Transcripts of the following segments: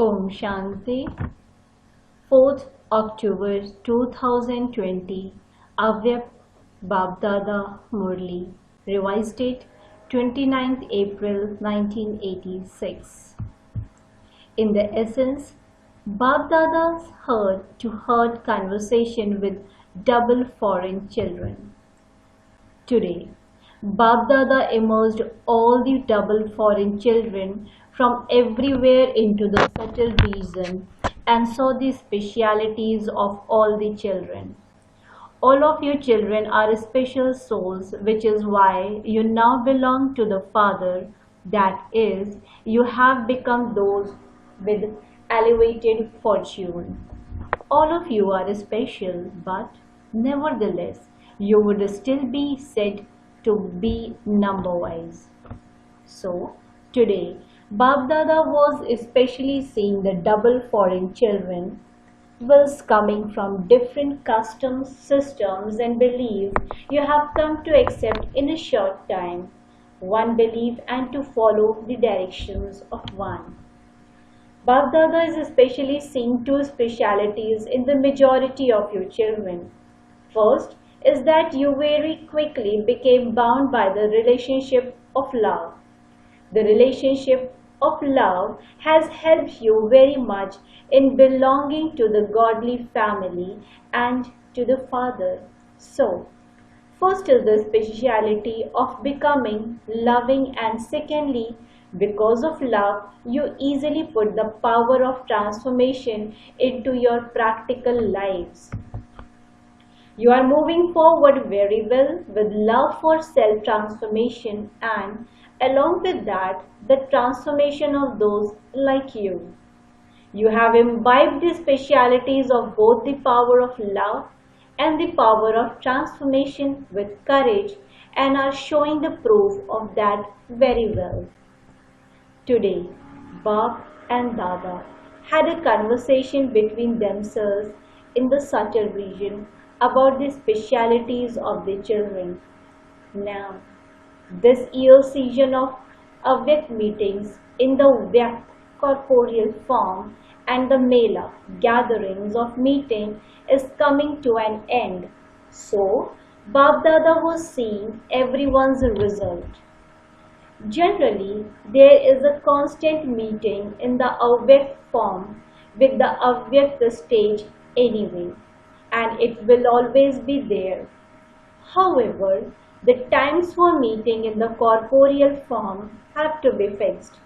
Om Shanti. 4th October 2020. Avyakt Babdada Murli. Revised date 29th April 1986. In the essence, Babdada's heart-to-heart conversation with double foreign children. Today, Babdada immersed all the double foreign children from everywhere into the subtle reason and saw the specialities of all the children. All of you children are special souls, which is why you now belong to the Father. That is, you have become those with elevated fortune. All of you are special, but nevertheless, you would still be said to be number-wise. So, today, Babdada was especially seeing the double foreign children was coming from different customs, systems and beliefs you have come to accept in a short time, one belief and to follow the directions of one. Babdada is especially seeing two specialities in the majority of your children. First is that you very quickly became bound by the relationship of love. The relationship of love has helped you very much in belonging to the godly family and to the Father. So, first is the speciality of becoming loving, and secondly, because of love, you easily put the power of transformation into your practical lives. You are moving forward very well with love for self-transformation and along with that, the transformation of those like you. You have imbibed the specialities of both the power of love and the power of transformation with courage and are showing the proof of that very well. Today, Bab and Dada had a conversation between themselves in the subtle region about the specialities of the children. Now, this year's season of Avyakt meetings in the Vyakt corporeal form and the Mela gatherings of meeting is coming to an end. So, Babdada was seeing everyone's result. Generally, there is a constant meeting in the Avyakt form with the Avyakt stage anyway, and it will always be there. However, the times for meeting in the corporeal form have to be fixed,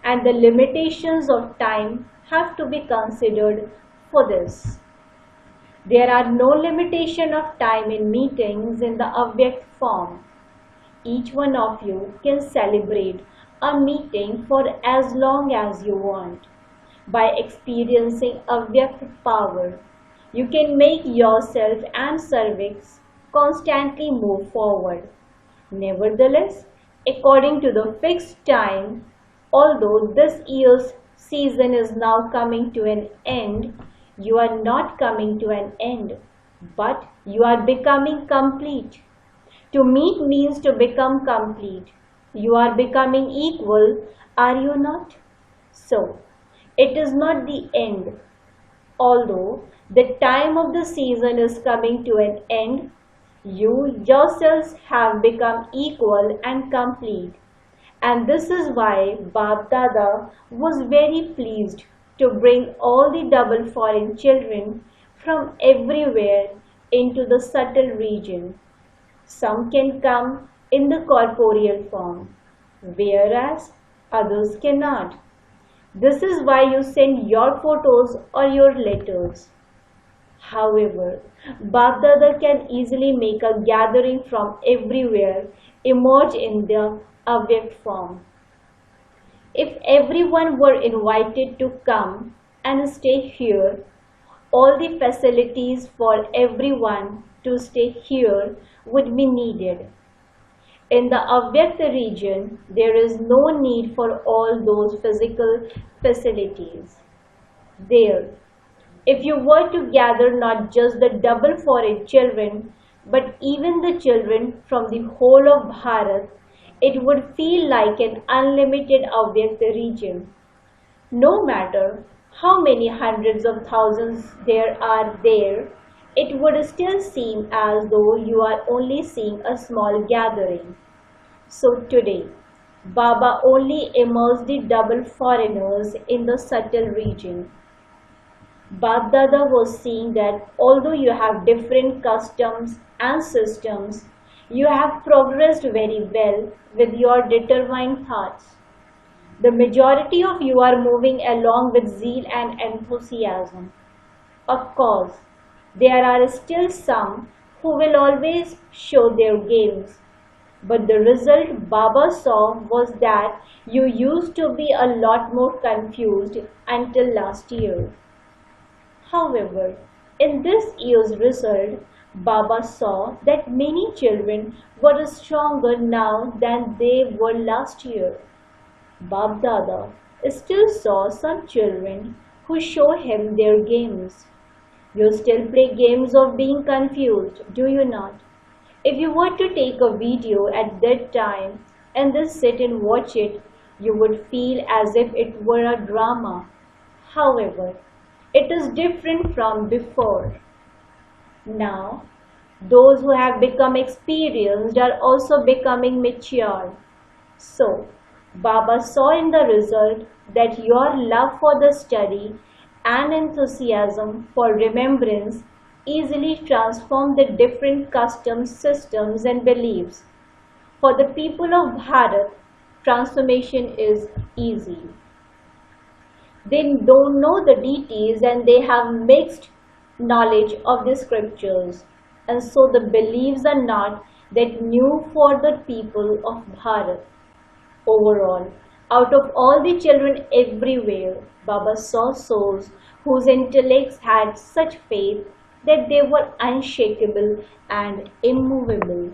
and the limitations of time have to be considered for this. There are no limitation of time in meetings in the Avyakt form. Each one of you can celebrate a meeting for as long as you want. By experiencing Avyakt power, you can make yourself and cervix constantly move forward. Nevertheless, according to the fixed time, although this year's season is now coming to an end, you are not coming to an end, but you are becoming complete. To meet means to become complete. You are becoming equal, are you not? So, it is not the end. Although the time of the season is coming to an end, you yourselves have become equal and complete. And this is why Babdada was very pleased to bring all the double foreign children from everywhere into the subtle region. Some can come in the corporeal form, whereas others cannot. This is why you send your photos or your letters. However, Babdada can easily make a gathering from everywhere emerge in the Avyakt form. If everyone were invited to come and stay here, all the facilities for everyone to stay here would be needed. In the Avyakt region, there is no need for all those physical facilities. There, if you were to gather not just the double foreign children, but even the children from the whole of Bharat, it would feel like an unlimited Avyakt region. No matter how many hundreds of thousands there are there, it would still seem as though you are only seeing a small gathering. So today, Baba only immersed the double foreigners in the subtle region. Bapdada was seeing that although you have different customs and systems, you have progressed very well with your determined thoughts. The majority of you are moving along with zeal and enthusiasm. Of course, there are still some who will always show their games, but the result Baba saw was that you used to be a lot more confused until last year. However, in this year's result, Baba saw that many children were stronger now than they were last year. Bab Dada still saw some children who show him their games. You still play games of being confused, do you not? If you were to take a video at that time and then sit and watch it, you would feel as if it were a drama. However, it is different from before. Now, those who have become experienced are also becoming mature. So, Baba saw in the result that your love for the study and enthusiasm for remembrance easily transform the different customs, systems and beliefs. For the people of Bharat, transformation is easy. They don't know the deities and they have mixed knowledge of the scriptures, and so the beliefs are not that new for the people of Bharat. Overall, out of all the children everywhere, Baba saw souls whose intellects had such faith that they were unshakable and immovable.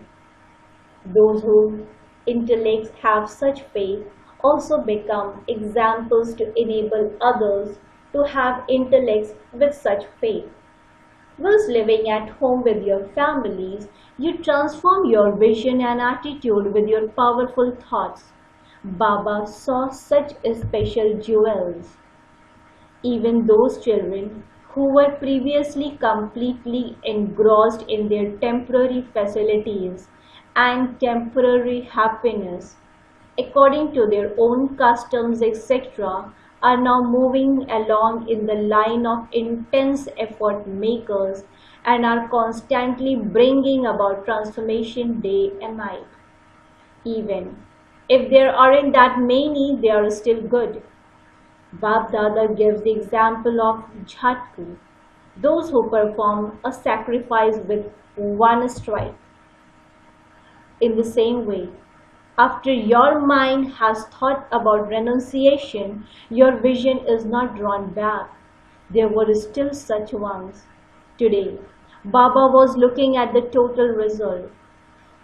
Those whose intellects have such faith also become examples to enable others to have intellects with such faith. Whilst living at home with your families, you transform your vision and attitude with your powerful thoughts. Baba saw such special jewels. Even those children who were previously completely engrossed in their temporary facilities and temporary happiness, according to their own customs, etc., are now moving along in the line of intense effort makers and are constantly bringing about transformation day and night. Even if there aren't that many, they are still good. Bab Dada gives the example of Jhatku, those who perform a sacrifice with one strike. In the same way, after your mind has thought about renunciation, your vision is not drawn back. There were still such ones. Today, Baba was looking at the total result.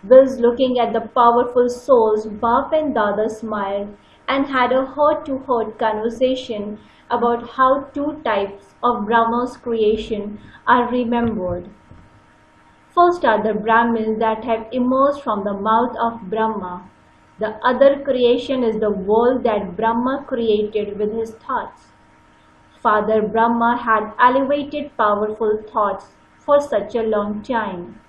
Was looking at the powerful souls, Bap and Dada smiled and had a heart-to-heart conversation about how two types of Brahma's creation are remembered. First are the Brahmins that have emerged from the mouth of Brahma. The other creation is the world that Brahma created with his thoughts. Father Brahma had elevated powerful thoughts for such a long time.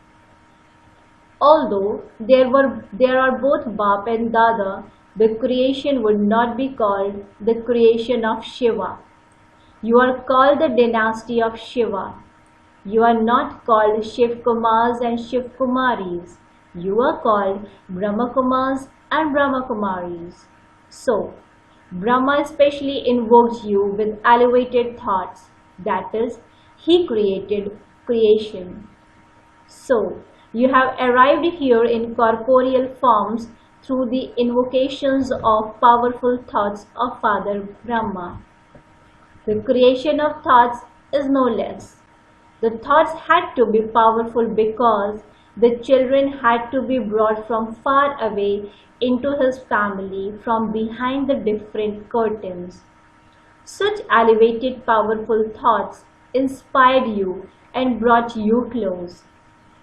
Although there are both Bap and Dada, the creation would not be called the creation of Shiva. You are called the dynasty of Shiva. You are not called Shiv Kumars and Shiv Kumaris. You are called Brahma Kumars and Brahma Kumaris. So, Brahma especially invokes you with elevated thoughts. That is, he created creation. So, you have arrived here in corporeal forms through the invocations of powerful thoughts of Father Brahma. The creation of thoughts is no less. The thoughts had to be powerful because the children had to be brought from far away into his family from behind the different curtains. Such elevated powerful thoughts inspired you and brought you close.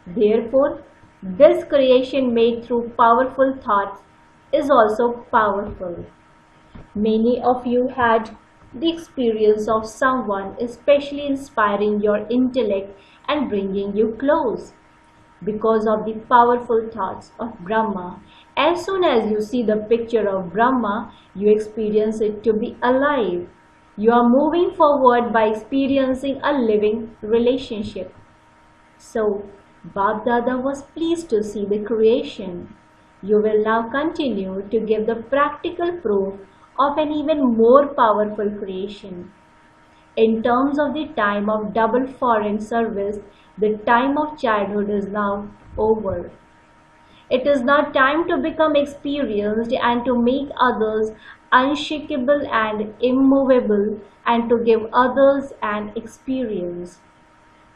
Therefore, this creation made through powerful thoughts is also powerful. Many of you had the experience of someone especially inspiring your intellect and bringing you close. Because of the powerful thoughts of Brahma, as soon as you see the picture of Brahma, you experience it to be alive. You are moving forward by experiencing a living relationship. So, Bab Dada was pleased to see the creation. You will now continue to give the practical proof of an even more powerful creation. In terms of the time of double foreign service, the time of childhood is now over. It is now time to become experienced and to make others unshakable and immovable and to give others an experience.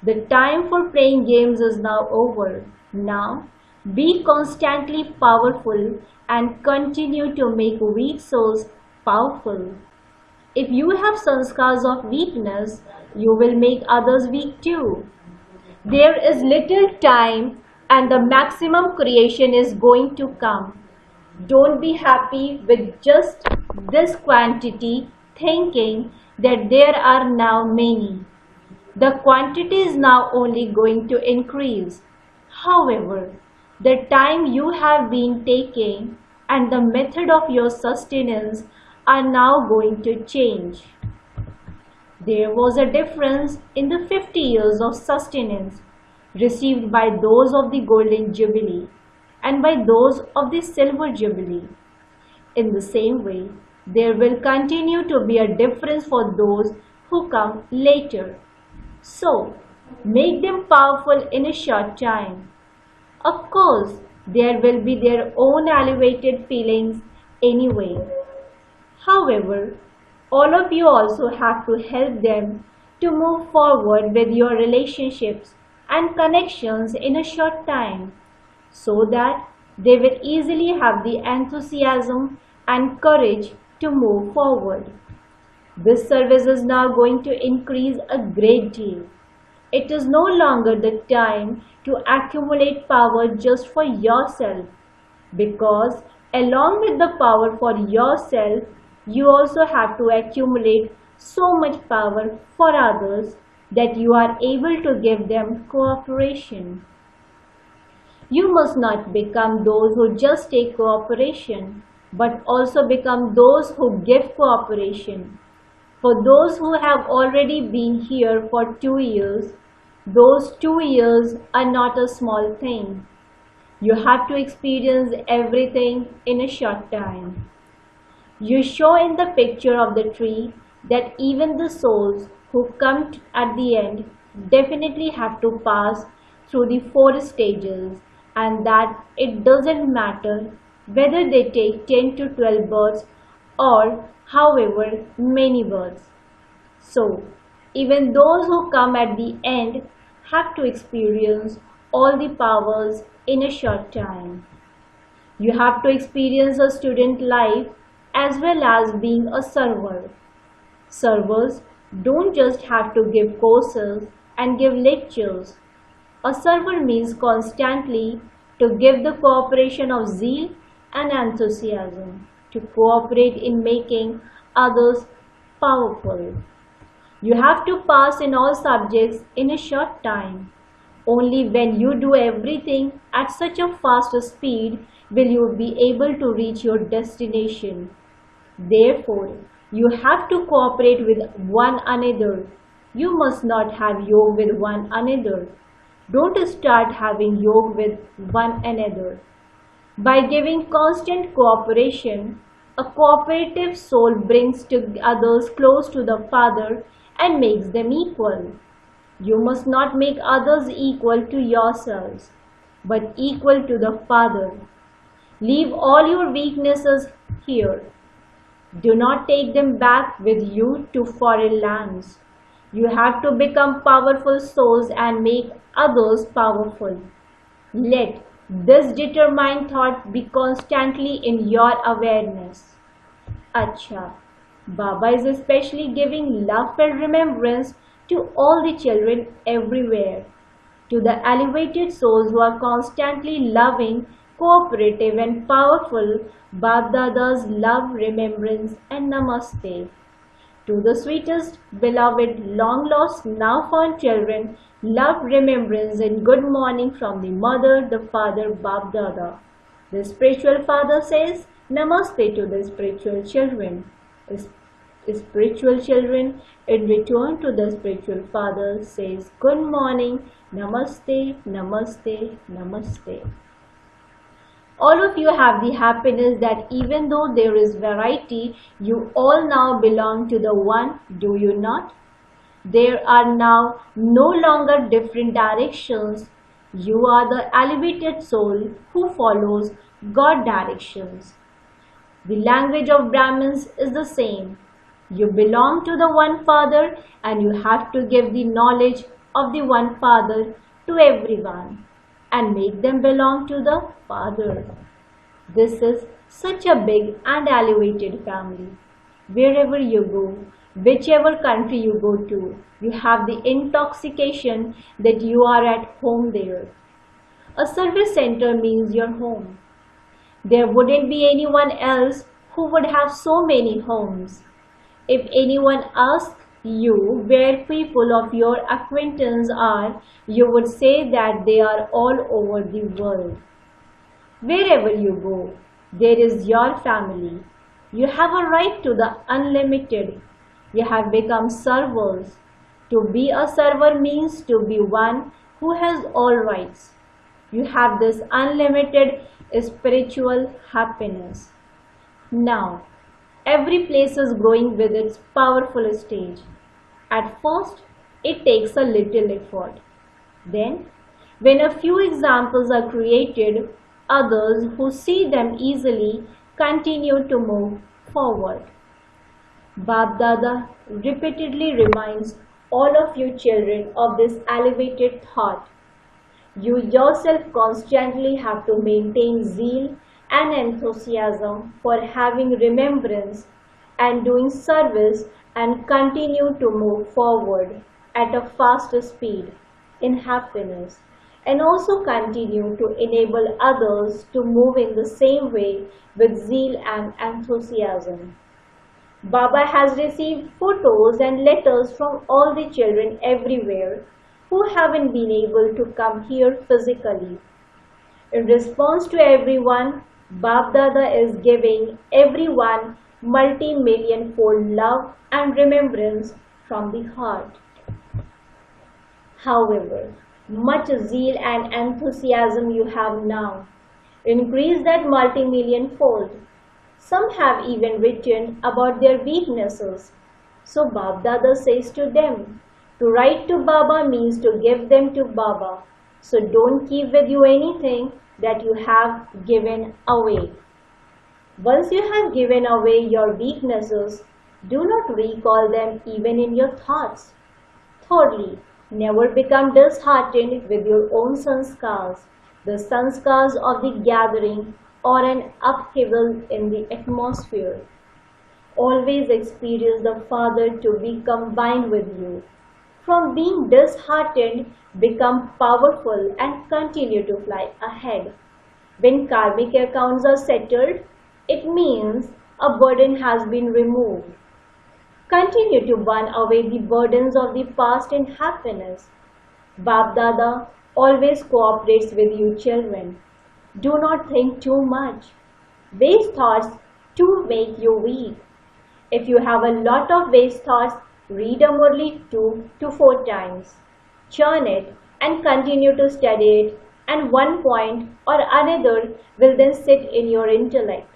The time for playing games is now over. Now, be constantly powerful and continue to make weak souls powerful. If you have sanskars of weakness, you will make others weak too. There is little time and the maximum creation is going to come. Don't be happy with just this quantity, thinking that there are now many. The quantity is now only going to increase. However, the time you have been taking and the method of your sustenance are now going to change. There was a difference in the 50 years of sustenance received by those of the Golden Jubilee and by those of the Silver Jubilee. In the same way, there will continue to be a difference for those who come later. So, make them powerful in a short time. Of course, there will be their own elevated feelings anyway. However, all of you also have to help them to move forward with your relationships and connections in a short time so that they will easily have the enthusiasm and courage to move forward. This service is now going to increase a great deal. It is no longer the time to accumulate power just for yourself, because along with the power for yourself, you also have to accumulate so much power for others that you are able to give them cooperation. You must not become those who just take cooperation, but also become those who give cooperation. For those who have already been here for 2 years, those 2 years are not a small thing. You have to experience everything in a short time. You show in the picture of the tree that even the souls who come at the end definitely have to pass through the 4 stages, and that it doesn't matter whether they take 10 to 12 births or however many births. So, even those who come at the end have to experience all the powers in a short time. You have to experience a student life as well as being a server. Servers don't just have to give courses and give lectures. A server means constantly to give the cooperation of zeal and enthusiasm, to cooperate in making others powerful. You have to pass in all subjects in a short time. Only when you do everything at such a fast speed will you be able to reach your destination. Therefore, you have to cooperate with one another. You must not have yoke with one another. Don't start having yoke with one another. By giving constant cooperation, a cooperative soul brings others close to the Father and makes them equal. You must not make others equal to yourselves, but equal to the Father. Leave all your weaknesses here. Do not take them back with you to foreign lands. You have to become powerful souls and make others powerful. Let this determined thought be constantly in your awareness. Acha, Baba is especially giving love-filled remembrance to all the children everywhere, to the elevated souls who are constantly loving, cooperative and powerful. Bab Dada's love, remembrance and namaste. To the sweetest, beloved, long lost, now found children, love, remembrance, and good morning from the mother, the father, Bab Dada. The spiritual father says Namaste to the spiritual children. Spiritual children, in return to the spiritual father, says good morning, Namaste, Namaste, Namaste. All of you have the happiness that even though there is variety, you all now belong to the one, do you not? There are now no longer different directions. You are the elevated soul who follows God directions. The language of Brahmins is the same. You belong to the one Father and you have to give the knowledge of the one Father to everyone and make them belong to the Father. This is such a big and elevated family. Wherever you go, whichever country you go to, you have the intoxication that you are at home there. A service center means your home. There wouldn't be anyone else who would have so many homes. If anyone asked you where people of your acquaintance are, you would say that they are all over the world. Wherever you go, there is your family. You have a right to the unlimited. You have become servers. To be a server means to be one who has all rights. You have this unlimited spiritual happiness. Now, every place is growing with its powerful stage. At first, it takes a little effort. Then, when a few examples are created, others who see them easily continue to move forward. Bab Dada repeatedly reminds all of you children of this elevated thought. You yourself constantly have to maintain zeal and enthusiasm for having remembrance and doing service and continue to move forward at a faster speed in happiness and also continue to enable others to move in the same way with zeal and enthusiasm. Baba has received photos and letters from all the children everywhere who haven't been able to come here physically. In response to everyone, Bab Dada is giving everyone multi-million-fold love and remembrance from the heart. However, much zeal and enthusiasm you have now. Increase that multi-million-fold. Some have even written about their weaknesses. So Bab Dada says to them, to write to Baba means to give them to Baba. So don't keep with you anything that you have given away. Once you have given away your weaknesses, do not recall them even in your thoughts. Thirdly, never become disheartened with your own sanskars, the sanskars of the gathering or an upheaval in the atmosphere. Always experience the Father to be combined with you. From being disheartened, become powerful and continue to fly ahead. When karmic accounts are settled, it means a burden has been removed. Continue to burn away the burdens of the past in happiness. Bab Dada always cooperates with you children. Do not think too much. Waste thoughts too make you weak. If you have a lot of waste thoughts, read a Murli 2 to 4 times. Churn it and continue to study it, and one point or another will then sit in your intellect.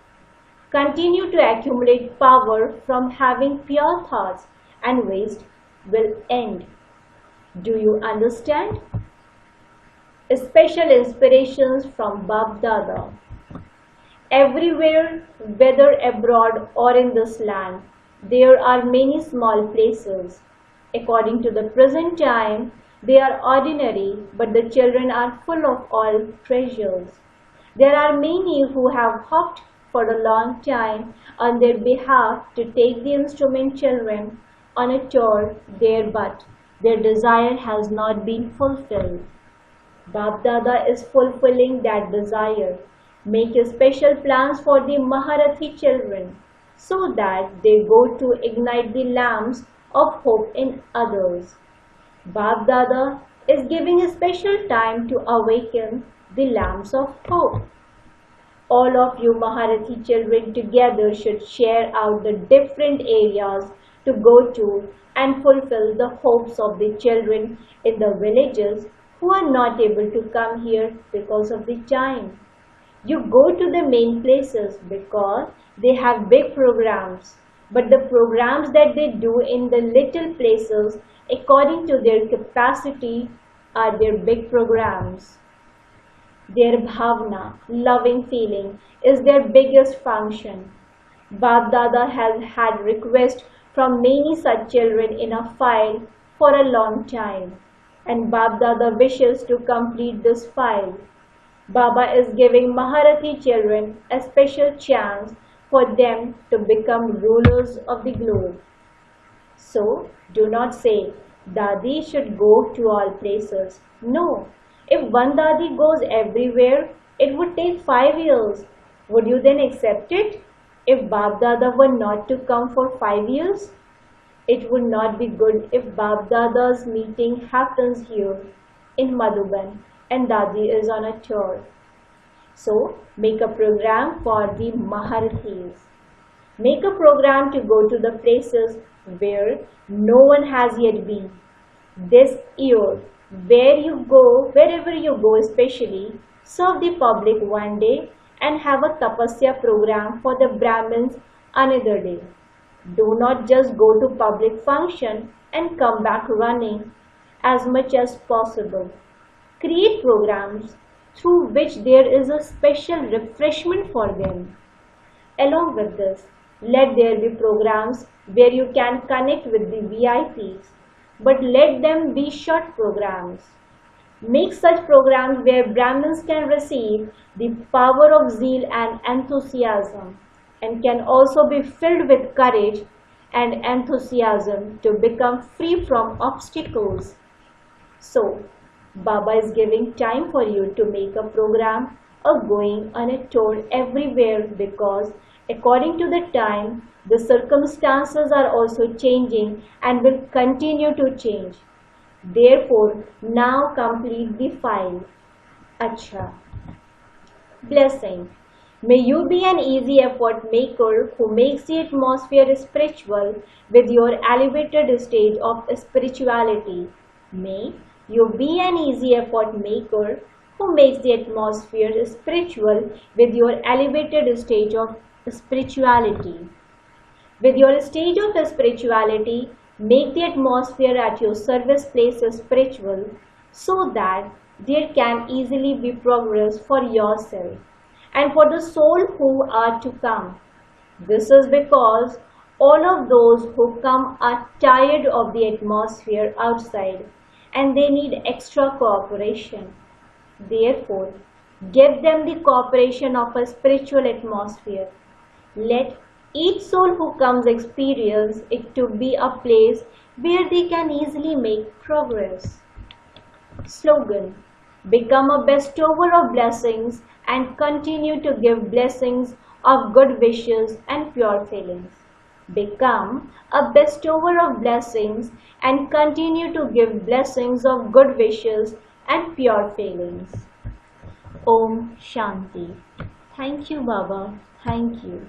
Continue to accumulate power from having pure thoughts, and waste will end. Do you understand? Special inspirations from Bab Dada. Everywhere, whether abroad or in this land, there are many small places. According to the present time, they are ordinary, but the children are full of all treasures. There are many who have hoped for a long time on their behalf to take the instrument children on a tour there, but their desire has not been fulfilled. Bab Dada is fulfilling that desire. Make special plans for the Maharathi children. so that they go to ignite the lamps of hope in others. Bab Dada is giving a special time to awaken the lamps of hope. All of you Maharathi children together should share out the different areas to go to and fulfill the hopes of the children in the villages who are not able to come here because of the time. You go to the main places because they have big programs, but the programs that they do in the little places according to their capacity are their big programs. Their bhavna, loving feeling, is their biggest function. Bab Dada has had requests from many such children in a file for a long time, and Bab Dada wishes to complete this file. Baba is giving Maharathi children a special chance for them to become rulers of the globe. So, do not say, Dadi should go to all places. No, if one Dadi goes everywhere, it would take 5 years. Would you then accept it? If Bab Dada were not to come for 5 years? It would not be good if Bab Dada's meeting happens here in Madhuban and Dadi is on a tour. So, make a program for the Maharathis. Make a program to go to the places where no one has yet been. This year, wherever you go especially, serve the public one day and have a tapasya program for the Brahmins another day. Do not just go to public function and come back running as much as possible. Create programs through which there is a special refreshment for them. Along with this, let there be programs where you can connect with the VIPs, but let them be short programs. Make such programs where Brahmins can receive the power of zeal and enthusiasm and can also be filled with courage and enthusiasm to become free from obstacles. So, Baba is giving time for you to make a program of going on a tour everywhere because according to the time, the circumstances are also changing and will continue to change. Therefore, now complete the file. Acha. Blessing. May you be an easy effort maker who makes the atmosphere spiritual with your elevated stage of spirituality. May you be an easy effort maker who makes the atmosphere spiritual with your elevated stage of spirituality. With your stage of spirituality, make the atmosphere at your service place spiritual so that there can easily be progress for yourself and for the soul who are to come. This is because all of those who come are tired of the atmosphere outside and they need extra cooperation. Therefore, give them the cooperation of a spiritual atmosphere. Let each soul who comes experience it to be a place where they can easily make progress. Slogan: become a bestower of blessings and continue to give blessings of good wishes and pure feelings. Become a bestower of blessings and continue to give blessings of good wishes and pure feelings. Om Shanti. Thank you, Baba. Thank you.